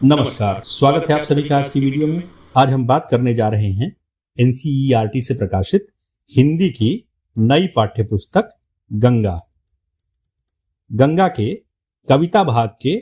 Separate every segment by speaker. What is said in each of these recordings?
Speaker 1: नमस्कार, स्वागत है आप सभी का आज की वीडियो में। आज हम बात करने जा रहे हैं एनसीईआरटी से प्रकाशित हिंदी की नई पाठ्य पुस्तक गंगा के कविता भाग के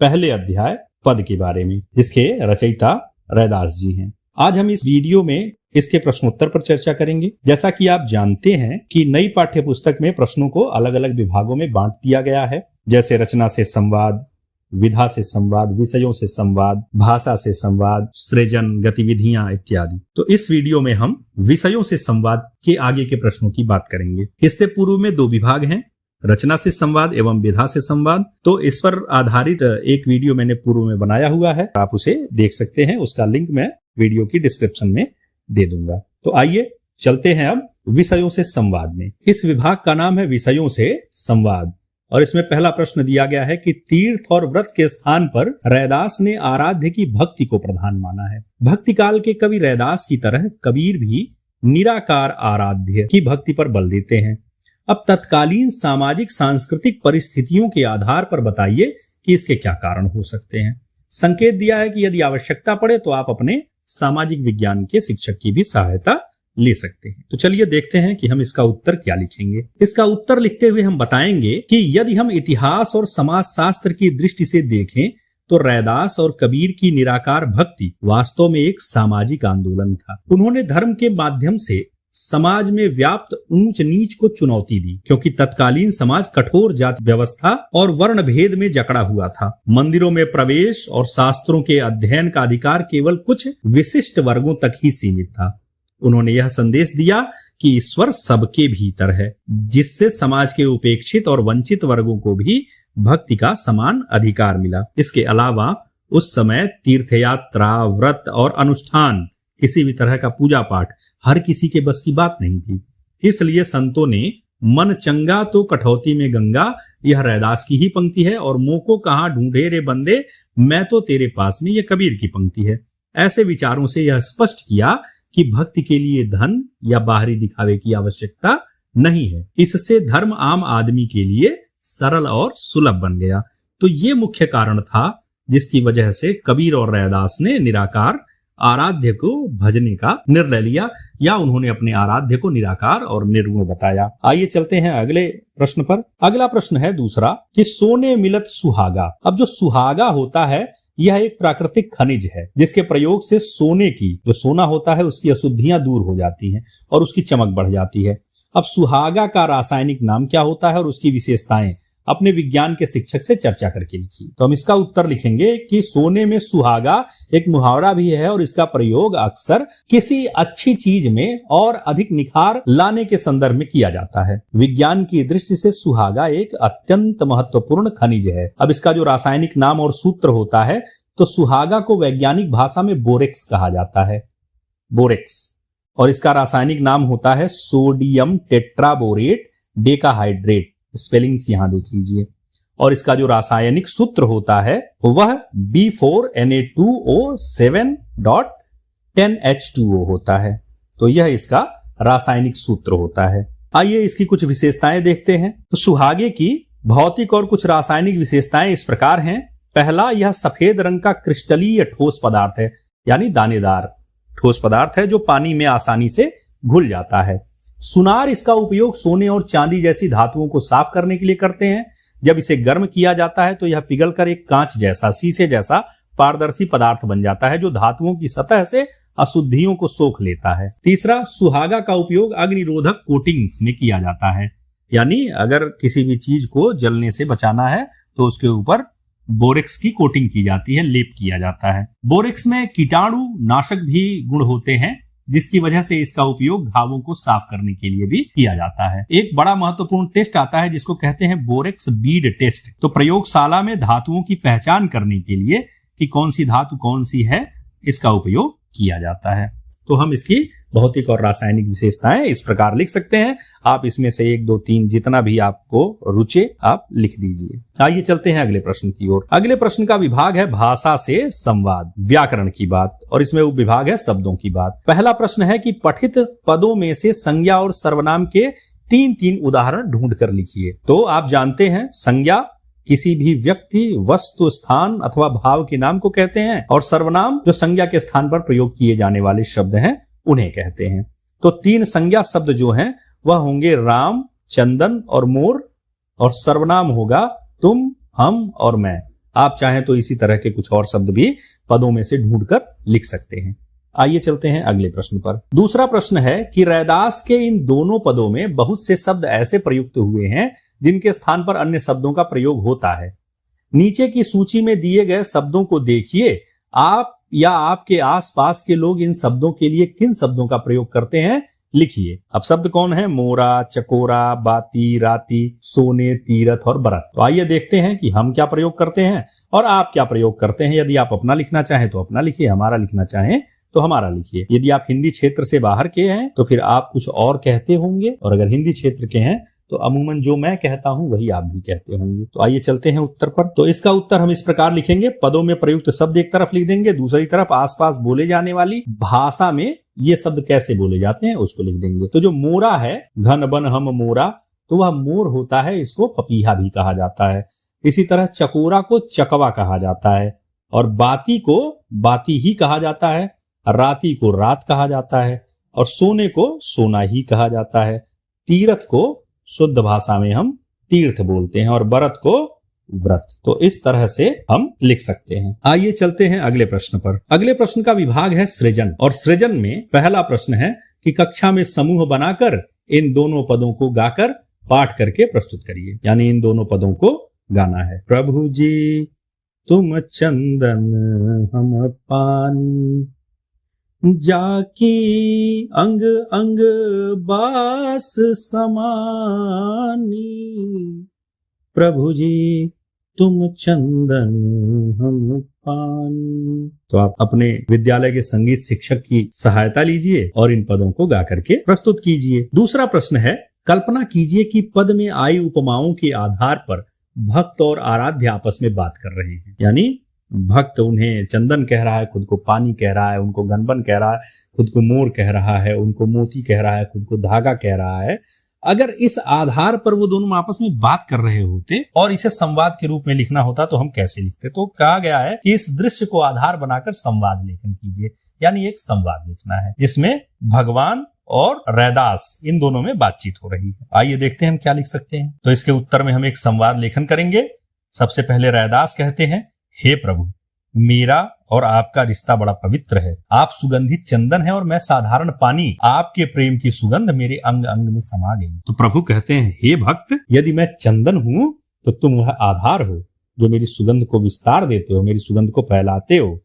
Speaker 1: पहले अध्याय पद के बारे में, जिसके रचयिता रैदास जी हैं। आज हम इस वीडियो में इसके प्रश्नोत्तर पर चर्चा करेंगे। जैसा कि आप जानते हैं कि नई पाठ्य पुस्तक में प्रश्नों को अलग अलग विभागों में बांट दिया गया है, जैसे रचना से संवाद, विधा से संवाद, विषयों से संवाद, भाषा से संवाद, सृजन, गतिविधियां इत्यादि। तो इस वीडियो में हम विषयों से संवाद के आगे के प्रश्नों की बात करेंगे। इससे पूर्व में दो विभाग हैं, रचना से संवाद एवं विधा से संवाद। तो इस पर आधारित एक वीडियो मैंने पूर्व में बनाया हुआ है, आप उसे देख सकते हैं। उसका लिंक मैं वीडियो की डिस्क्रिप्शन में दे दूंगा। तो आइए चलते हैं अब विषयों से संवाद में। इस विभाग का नाम है विषयों से संवाद और इसमें पहला प्रश्न दिया गया है कि तीर्थ और व्रत के स्थान पर रैदास ने आराध्य की भक्ति को प्रधान माना है। भक्ति काल के कवि रैदास की तरह कबीर भी निराकार आराध्य की भक्ति पर बल देते हैं। अब तत्कालीन सामाजिक सांस्कृतिक परिस्थितियों के आधार पर बताइए कि इसके क्या कारण हो सकते हैं। संकेत दिया है कि यदि आवश्यकता पड़े तो आप अपने सामाजिक विज्ञान के शिक्षक की भी सहायता ले सकते हैं। तो चलिए देखते हैं कि हम इसका उत्तर क्या लिखेंगे। इसका उत्तर लिखते हुए हम बताएंगे कि यदि हम इतिहास और समाजशास्त्र की दृष्टि से देखें तो रैदास और कबीर की निराकार भक्ति वास्तव में एक सामाजिक आंदोलन था। उन्होंने धर्म के माध्यम से समाज में व्याप्त ऊंच नीच को चुनौती दी, क्योंकि तत्कालीन समाज कठोर जाति व्यवस्था और वर्ण भेद में जकड़ा हुआ था। मंदिरों में प्रवेश और शास्त्रों के अध्ययन का अधिकार केवल कुछ विशिष्ट वर्गों तक ही सीमित था। उन्होंने यह संदेश दिया कि ईश्वर सबके भीतर है, जिससे समाज के उपेक्षित और वंचित वर्गों को भी भक्ति का समान अधिकार मिला। इसके अलावा उस समय तीर्थयात्रा, व्रत और अनुष्ठान, किसी भी तरह का पूजा पाठ हर किसी के बस की बात नहीं थी। इसलिए संतों ने मन चंगा तो कठौती में गंगा, यह रैदास की ही पंक्ति है, और मोह को कहाँ ढूंढे रे बंदे, मैं तो तेरे पास में, यह कबीर की पंक्ति है। ऐसे विचारों से यह स्पष्ट किया कि भक्ति के लिए धन या बाहरी दिखावे की आवश्यकता नहीं है। इससे धर्म आम आदमी के लिए सरल और सुलभ बन गया। तो ये मुख्य कारण था जिसकी वजह से कबीर और रैदास ने निराकार आराध्य को भजने का निर्णय लिया, या उन्होंने अपने आराध्य को निराकार और निर्गुण बताया। आइए चलते हैं अगले प्रश्न पर। अगला प्रश्न है दूसरा कि सोने मिलत सुहागा। अब जो सुहागा होता है यह एक प्राकृतिक खनिज है, जिसके प्रयोग से सोने की, जो सोना होता है, उसकी अशुद्धियां दूर हो जाती हैं और उसकी चमक बढ़ जाती है। अब सुहागा का रासायनिक नाम क्या होता है और उसकी विशेषताएं अपने विज्ञान के शिक्षक से चर्चा करके लिखिए। तो हम इसका उत्तर लिखेंगे कि सोने में सुहागा एक मुहावरा भी है और इसका प्रयोग अक्सर किसी अच्छी चीज में और अधिक निखार लाने के संदर्भ में किया जाता है। विज्ञान की दृष्टि से सुहागा एक अत्यंत महत्वपूर्ण खनिज है। अब इसका जो रासायनिक नाम और सूत्र होता है, तो सुहागा को वैज्ञानिक भाषा में बोरेक्स कहा जाता है, बोरेक्स, और इसका रासायनिक नाम होता है सोडियम टेट्राबोरेट डेकाहाइड्रेट। स्पेलिंग्स यहां देख लीजिए। और इसका जो रासायनिक सूत्र होता है वह B4Na2O7.10H2O होता है। तो यह इसका रासायनिक सूत्र होता है। आइए इसकी कुछ विशेषताएं देखते हैं। तो सुहागे की भौतिक और कुछ रासायनिक विशेषताएं इस प्रकार हैं। पहला, यह सफेद रंग का क्रिस्टलीय ठोस पदार्थ है, यानी दानेदार ठोस पदार्थ है जो पानी में आसानी से घुल जाता है। सुनार इसका उपयोग सोने और चांदी जैसी धातुओं को साफ करने के लिए करते हैं। जब इसे गर्म किया जाता है तो यह पिघलकर एक कांच जैसा, शीशे जैसा पारदर्शी पदार्थ बन जाता है जो धातुओं की सतह से अशुद्धियों को सोख लेता है। तीसरा, सुहागा का उपयोग अग्निरोधक कोटिंग्स में किया जाता है, यानी अगर किसी भी चीज को जलने से बचाना है तो उसके ऊपर बोरेक्स की कोटिंग की जाती है, लेप किया जाता है। बोरेक्स में कीटाणु नाशक भी गुण होते हैं, जिसकी वजह से इसका उपयोग घावों को साफ करने के लिए भी किया जाता है। एक बड़ा महत्वपूर्ण टेस्ट आता है जिसको कहते हैं बोरेक्स बीड टेस्ट। तो प्रयोगशाला में धातुओं की पहचान करने के लिए कि कौन सी धातु कौन सी है, इसका उपयोग किया जाता है। तो हम इसकी भौतिक और रासायनिक विशेषताएं इस प्रकार लिख सकते हैं। आप इसमें से 1, 2, 3 जितना भी आपको रुचे आप लिख दीजिए। आइए चलते हैं अगले प्रश्न की ओर। अगले प्रश्न का विभाग है भाषा से संवाद, व्याकरण की बात, और इसमें उपविभाग है शब्दों की बात। पहला प्रश्न है कि पठित पदों में से संज्ञा और सर्वनाम के 3-3 उदाहरण ढूंढ कर लिखिए। तो आप जानते हैं संज्ञा किसी भी व्यक्ति, वस्तु, स्थान अथवा भाव के नाम को कहते हैं, और सर्वनाम जो संज्ञा के स्थान पर प्रयोग किए जाने वाले शब्द हैं उन्हें कहते हैं। तो 3 संज्ञा शब्द जो हैं वह होंगे राम, चंदन और मोर, और सर्वनाम होगा तुम, हम और मैं। आप चाहें तो इसी तरह के कुछ और शब्द भी पदों में से ढूंढकर लिख सकते हैं। आइए चलते हैं अगले प्रश्न पर। दूसरा प्रश्न है कि रैदास के इन दोनों पदों में बहुत से शब्द ऐसे प्रयुक्त हुए हैं जिनके स्थान पर अन्य शब्दों का प्रयोग होता है। नीचे की सूची में दिए गए शब्दों को देखिए। आप या आपके आसपास के लोग इन शब्दों के लिए किन शब्दों का प्रयोग करते हैं लिखिए। अब शब्द कौन है? मोरा, चकोरा, बाती, राती, सोने, तीरथ और बरत। तो आइए देखते हैं कि हम क्या प्रयोग करते हैं और आप क्या प्रयोग करते हैं। यदि आप अपना लिखना चाहें तो अपना लिखिए, हमारा लिखना चाहें तो हमारा लिखिए। यदि आप हिंदी क्षेत्र से बाहर के हैं तो फिर आप कुछ और कहते होंगे, और अगर हिंदी क्षेत्र के हैं तो अमूमन जो मैं कहता हूं वही आप भी कहते होंगे। तो आइए चलते हैं उत्तर पर। तो इसका उत्तर हम इस प्रकार लिखेंगे। पदों में प्रयुक्त शब्द एक तरफ लिख देंगे, दूसरी तरफ आसपास बोले जाने वाली भाषा में ये शब्द कैसे बोले जाते हैं उसको लिख देंगे। तो जो मोरा है, घन बन हम मोरा, तो वह मोर होता है, इसको पपीहा भी कहा जाता है। इसी तरह चकोरा को चकवा कहा जाता है, और बाती को बाती ही कहा जाता है, राती को रात कहा जाता है, और सोने को सोना ही कहा जाता है। तीरथ को शुद्ध भाषा में हम तीर्थ बोलते हैं, और व्रत को व्रत। तो इस तरह से हम लिख सकते हैं। आइए चलते हैं अगले प्रश्न पर। अगले प्रश्न का विभाग है सृजन, और सृजन में पहला प्रश्न है कि कक्षा में समूह बनाकर इन दोनों पदों को गाकर पाठ करके प्रस्तुत करिए। यानी इन दोनों पदों को गाना है। प्रभु जी तुम चंदन हम पानी, जाकी अंग अंग बास समानी। प्रभु जी तुम चंदन हम पानी। तो आप अपने विद्यालय के संगीत शिक्षक की सहायता लीजिए और इन पदों को गा करके प्रस्तुत कीजिए। दूसरा प्रश्न है, कल्पना कीजिए कि पद में आई उपमाओं के आधार पर भक्त और आराध्य आपस में बात कर रहे हैं। यानी भक्त उन्हें चंदन कह रहा है, खुद को पानी कह रहा है, उनको गनबन कह रहा है, खुद को मोर कह रहा है, उनको मोती कह रहा है, खुद को धागा कह रहा है। अगर इस आधार पर वो दोनों आपस में बात कर रहे होते और इसे संवाद के रूप में लिखना होता तो हम कैसे लिखते? तो कहा गया है कि इस दृश्य को आधार बनाकर संवाद लेखन कीजिए। यानी एक संवाद लिखना है जिसमें भगवान और रैदास इन दोनों में बातचीत हो रही है। आइए देखते हैं हम क्या लिख सकते हैं। तो इसके उत्तर में हम एक संवाद लेखन करेंगे। सबसे पहले रैदास कहते हैं, हे प्रभु, मेरा और आपका रिश्ता बड़ा पवित्र है। आप सुगंधित चंदन है और मैं साधारण पानी। आपके प्रेम की सुगंध मेरे अंग अंग में समा गई। तो प्रभु कहते हैं, हे भक्त, यदि मैं चंदन हूं तो तुम वह आधार हो जो मेरी सुगंध को विस्तार देते हो, मेरी सुगंध को फैलाते हो।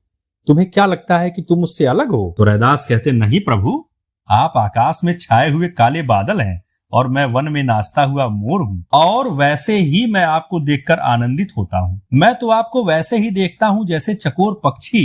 Speaker 1: तुम्हें क्या लगता है कि तुम मुझसे अलग हो? तो रैदास कहते, नहीं प्रभु, आप आकाश में छाए हुए काले बादल हैं और मैं वन में नाचता हुआ मोर हूँ, और वैसे ही मैं आपको देखकर आनंदित होता हूँ। मैं तो आपको वैसे ही देखता हूँ जैसे चकोर पक्षी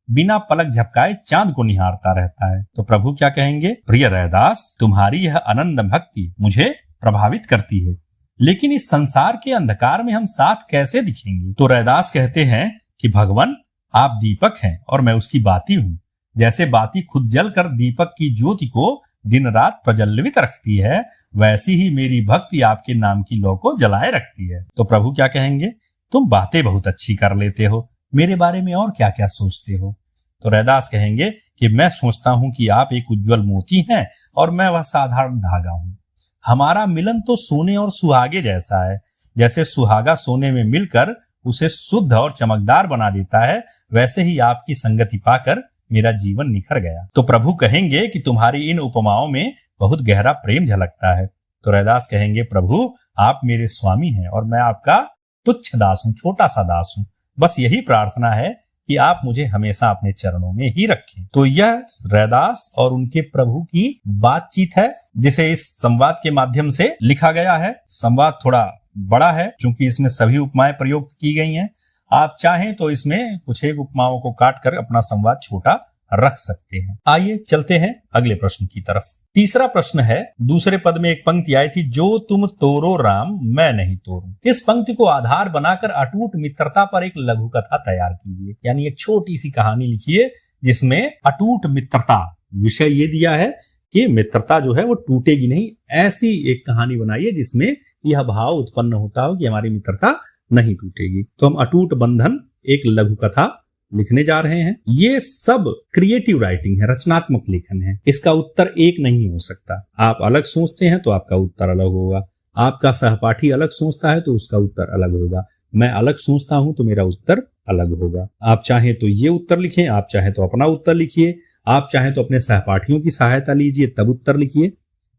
Speaker 1: बिना पलक झपकाए चांद को निहारता रहता है। तो प्रभु क्या कहेंगे, प्रिय रैदास, तुम्हारी यह आनंद भक्ति मुझे प्रभावित करती है, लेकिन इस संसार के अंधकार में हम साथ कैसे दिखेंगे? तो रैदास कहते हैं कि भगवान, आप दीपक हैं और मैं उसकी बाती हूँ। जैसे बाती खुद जलकर दीपक की ज्योति को दिन रात प्रज्वलित रखती है, वैसी ही मेरी भक्ति आपके नाम की लौ को जलाए रखती है। तो प्रभु क्या कहेंगे, तुम बातें बहुत अच्छी कर लेते हो, मेरे बारे में और क्या क्या सोचते हो? तो रैदास कहेंगे कि मैं सोचता हूँ कि आप एक उज्जवल मोती हैं और मैं वह साधारण धागा हूँ। हमारा मिलन तो सोने और सुहागे जैसा है। जैसे सुहागा सोने में मिलकर उसे शुद्ध और चमकदार बना देता है, वैसे ही आपकी संगति पाकर मेरा जीवन निखर गया। तो प्रभु कहेंगे कि तुम्हारी इन उपमाओं में बहुत गहरा प्रेम झलकता है। तो रैदास कहेंगे, प्रभु, आप मेरे स्वामी हैं और मैं आपका तुच्छ दास हूँ, छोटा सा दास हूँ। बस यही प्रार्थना है कि आप मुझे हमेशा अपने चरणों में ही रखें। तो यह रैदास और उनके प्रभु की बातचीत है, जिसे इस संवाद के माध्यम से लिखा गया है। संवाद थोड़ा बड़ा है क्योंकि इसमें सभी उपमाएं प्रयुक्त की गई हैं। आप चाहें तो इसमें कुछ एक उपमाओं को काटकर अपना संवाद छोटा रख सकते हैं। आइए चलते हैं अगले प्रश्न की तरफ। तीसरा प्रश्न है, दूसरे पद में एक पंक्ति आई थी, जो तुम तोड़ो राम मैं नहीं तोड़ूं। इस पंक्ति को आधार बनाकर अटूट मित्रता पर एक लघु कथा तैयार कीजिए। यानी एक छोटी सी कहानी लिखिए जिसमें अटूट मित्रता, विषय ये दिया है कि मित्रता जो है वो टूटेगी नहीं, ऐसी एक कहानी बनाइए जिसमें यह भाव उत्पन्न होता हो कि हमारी मित्रता नहीं टूटेगी। तो हम अटूट बंधन एक लघु कथा लिखने जा रहे हैं। ये सब क्रिएटिव राइटिंग है, रचनात्मक लेखन है। इसका उत्तर एक नहीं हो सकता। आप अलग सोचते हैं तो आपका उत्तर अलग होगा, आपका सहपाठी अलग सोचता है तो उसका उत्तर अलग होगा, मैं अलग सोचता हूं तो मेरा उत्तर अलग होगा। आप चाहें तो ये उत्तर लिखें, आप चाहें तो अपना उत्तर लिखिए, आप चाहें तो अपने सहपाठियों की सहायता लीजिए तब उत्तर लिखिए।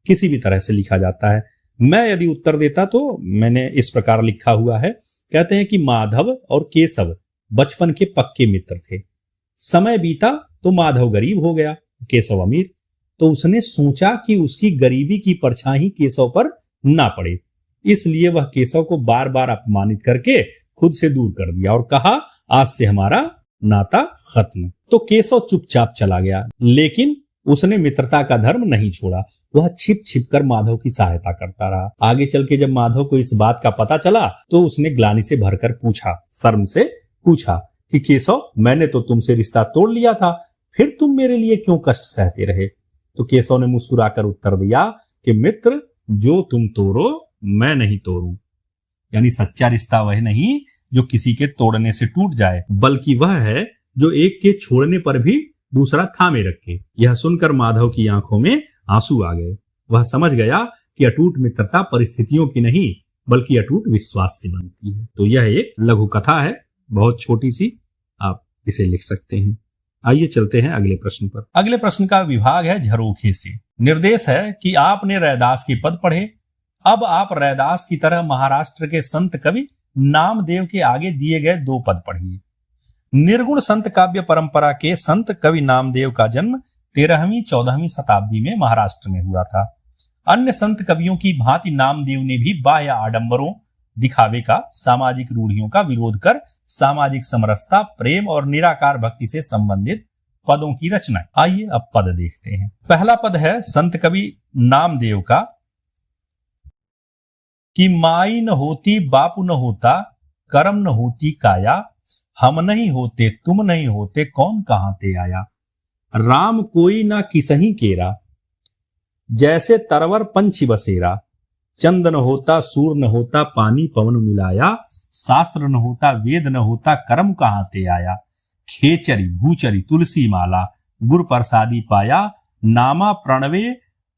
Speaker 1: किसी भी तरह से लिखा जाता है। मैं यदि उत्तर देता तो मैंने इस प्रकार लिखा हुआ है। कहते हैं कि माधव और केशव बचपन के पक्के मित्र थे। समय बीता तो माधव गरीब हो गया, केशव अमीर। तो उसने सोचा कि उसकी गरीबी की परछाई केशव पर ना पड़े, इसलिए वह केशव को बार बार अपमानित करके खुद से दूर कर दिया और कहा, आज से हमारा नाता खत्म। तो केशव चुपचाप चला गया, लेकिन उसने मित्रता का धर्म नहीं छोड़ा। वह छिप छिप कर माधव की सहायता करता रहा। आगे चल के जब माधव को इस बात का पता चला तो उसने ग्लानि से भरकर पूछा, शर्म से पूछा कि केशव, मैंने तो तुमसे रिश्ता तोड़ लिया था, फिर तुम मेरे लिए क्यों कष्ट सहते रहे? तो केशव ने मुस्कुराकर उत्तर दिया कि मित्र, जो तुम तोड़ो मैं नहीं तोड़ूं। यानी सच्चा रिश्ता वह नहीं जो किसी के तोड़ने से टूट जाए, बल्कि वह है जो एक के छोड़ने पर भी दूसरा थामे रखे। यह सुनकर माधव की आंखों में आंसू आ गए। वह समझ गया कि अटूट मित्रता परिस्थितियों की नहीं बल्कि अटूट विश्वास से बनती है। तो यह एक लघु कथा है, बहुत छोटी सी, आप इसे लिख सकते हैं। आइए चलते हैं अगले प्रश्न पर। अगले प्रश्न का विभाग है झरोखे से। निर्देश है कि आपने रैदास के पद पढ़े। अब आप रैदास की तरह महाराष्ट्र के संत कवि नामदेव के आगे दिए गए 2 पद पढ़िए। निर्गुण संत काव्य परंपरा के संत कवि नामदेव का जन्म 13वीं-14वीं शताब्दी में महाराष्ट्र में हुआ था। अन्य संत कवियों की भांति नामदेव ने भी बाह्य आडंबरों, दिखावे का, सामाजिक रूढ़ियों का विरोध कर सामाजिक समरसता, प्रेम और निराकार भक्ति से संबंधित पदों की रचना। आइए अब पद देखते हैं। पहला पद है संत कवि नामदेव का कि माई न होती बापू न होता, कर्म न होती काया, हम नहीं होते तुम नहीं होते, कौन कहां ते आया। राम कोई ना किसही केरा, जैसे तरवर पंछी बसेरा। चंद न होता सूर न होता, पानी पवन मिलाया। शास्त्र न होता वेद न होता, कर्म कहां ते आया। खेचरी भूचरी तुलसी माला, गुर प्रसादी पाया। नामा प्रणवे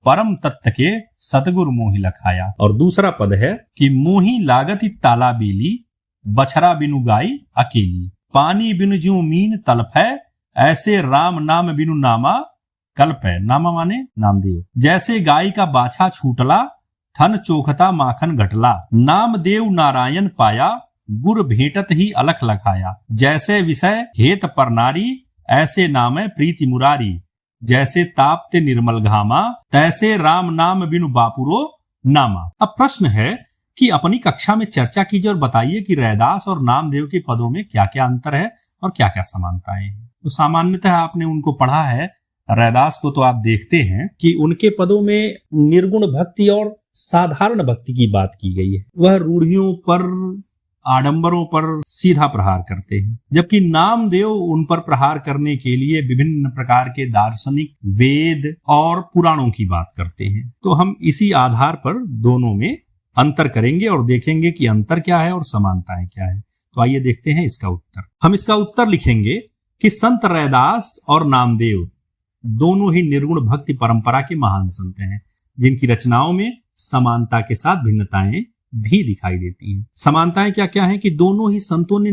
Speaker 1: परम तत्व के, सतगुरु मोहि लखाया। और दूसरा पद है कि मोहि लागति ताला बेली, बछरा बिनु गाई अकेली। पानी बिनु ज्यों मीन तलप है, ऐसे राम नाम बिनु नामा कल्प है। नामा माने नामदेव। जैसे गाय का बाछा छूटला, थन चोखता माखन घटला। नामदेव नारायण पाया, गुर भेटत ही अलख लखाया। जैसे विषय हेत पर नारी, ऐसे नाम प्रीति मुरारी। जैसे तापते निर्मल घामा, तैसे राम नाम बिनु बापुरो नामा। अब प्रश्न है कि अपनी कक्षा में चर्चा कीजिए और बताइए कि रैदास और नामदेव के पदों में क्या क्या अंतर है और क्या क्या समानताएं हैं। तो सामान्यतः आपने उनको पढ़ा है। रैदास को तो आप देखते हैं कि उनके पदों में निर्गुण भक्ति और साधारण भक्ति की बात की गई है। वह रूढ़ियों पर, आडंबरों पर सीधा प्रहार करते हैं, जबकि नामदेव उन पर प्रहार करने के लिए विभिन्न प्रकार के दार्शनिक, वेद और पुराणों की बात करते हैं। तो हम इसी आधार पर दोनों में अंतर करेंगे और देखेंगे कि अंतर क्या है और समानताएं क्या है। तो आइए देखते हैं इसका उत्तर। हम इसका उत्तर लिखेंगे कि संत रैदास और नामदेव दोनों ही निर्गुण भक्ति परंपरा के महान संत हैं, जिनकी रचनाओं में समानता के साथ भिन्नताएं भी दिखाई देती हैं। समानताएं क्या क्या हैं कि दोनों ही संतों ने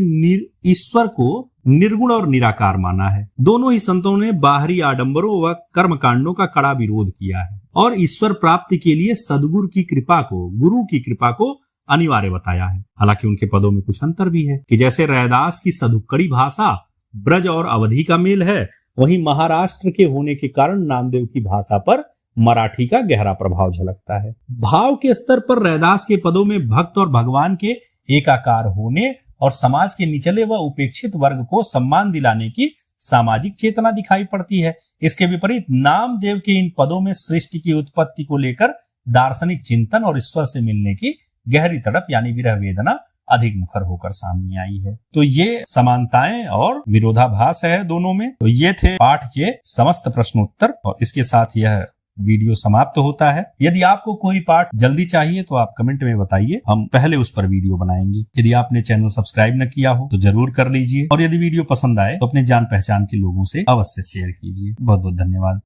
Speaker 1: ईश्वर को निर्गुण और निराकार माना है। दोनों ही संतों ने बाहरी आडंबरों व कर्म कांडों का कड़ा विरोध किया है और ईश्वर प्राप्ति के लिए सदगुरु की कृपा को, गुरु की कृपा को अनिवार्य बताया है। हालांकि उनके पदों में कुछ अंतर भी है कि जैसे रैदास की सदुक्कड़ी भाषा ब्रज और अवधि का मेल है, वहीं महाराष्ट्र के होने के कारण नामदेव की भाषा पर मराठी का गहरा प्रभाव झलकता है। भाव के स्तर पर रैदास के पदों में भक्त और भगवान के एकाकार होने और समाज के निचले व उपेक्षित वर्ग को सम्मान दिलाने की सामाजिक चेतना दिखाई पड़ती है। इसके विपरीत नामदेव के इन पदों में सृष्टि की उत्पत्ति को लेकर दार्शनिक चिंतन और ईश्वर से मिलने की गहरी तड़प यानी विरह वेदना अधिक मुखर होकर सामने आई है। तो ये समानताएं और विरोधाभास है दोनों में। तो ये थे पाठ के समस्त प्रश्नोत्तर और इसके साथ यह वीडियो समाप्त होता है। यदि आपको कोई पार्ट जल्दी चाहिए तो आप कमेंट में बताइए, हम पहले उस पर वीडियो बनाएंगे। यदि आपने चैनल सब्सक्राइब न किया हो तो जरूर कर लीजिए और यदि वीडियो पसंद आए तो अपने जान पहचान के लोगों से अवश्य शेयर कीजिए। बहुत बहुत धन्यवाद।